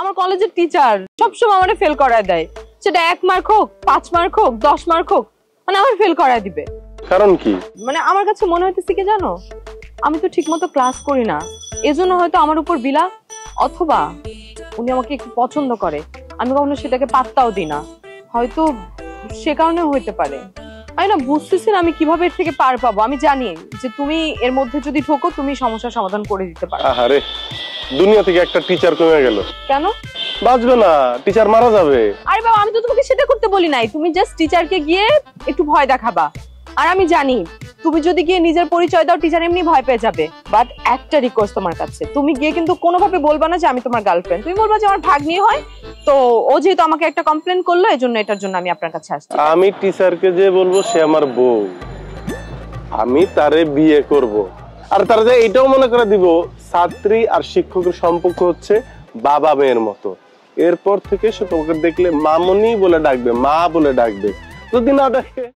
আমার কলেজের টিচার সবসময় আমারে ফেল করায় দেয়, সেটা 1 মার্ক হোক, 5 মার্ক হোক, 10 মার্ক হোক, মানে আমার ফেল করায় দিবে। কারণ কি? মানে আমার কাছে মনে হইতেছে কি জানো, আমি তো ঠিকমতো ক্লাস করি না, এজন্য হয়তো আমার উপর বিলা, অথবা উনি আমাকে একটু পছন্দ করে, আমি কখনো সেটাকে পাত্তাও দিই না, হয়তো সে কারণে হইতে পারে। আমি না বুঝতেছি না আমি কিভাবে এর থেকে পার পাবো। আমি জানি যে তুমি এর মধ্যে যদি ঢোকো তুমি সমস্যার সমাধান করে দিতে পারো। আহারে, দুনিয়া থেকে একটা টিচার কমে গেল। কেন? বাঁচবে না, টিচার মারা যাবে। আরে বাবা, আমি তো তোমাকে সেটা করতে বলি নাই, তুমি জাস্ট টিচারকে গিয়ে একটু ভয় দেখাবা। আর আমি জানি তুমি যদি গিয়ে নিজের পরিচয় দাও টিচার এমনি ভয় পেয়ে যাবে। বাট একটা রিকোয়েস্ট তোমার কাছে, তুমি গিয়ে কিন্তু কোনোভাবে বলবা না যে আমি তোমার গার্লফ্রেন্ড, তুমি বলবা যে আমার ভাগ্নি হয়, তো ও যেহেতু আমাকে একটা কমপ্লেন করলো এজন্য এটার জন্য আমি আপনার কাছে আসছি। আমি টিচারকে যে বলবো সে আমার বউ, আমি তারে বিয়ে করব। আর তারা যে এটাও মনে করে দিব ছাত্রী আর শিক্ষকের সম্পর্ক হচ্ছে বাবা মেয়ের মতো। এরপর থেকে সে তোমাকে দেখলে মামনি বলে ডাকবে, মা বলে ডাকবে, যদি না ডাকে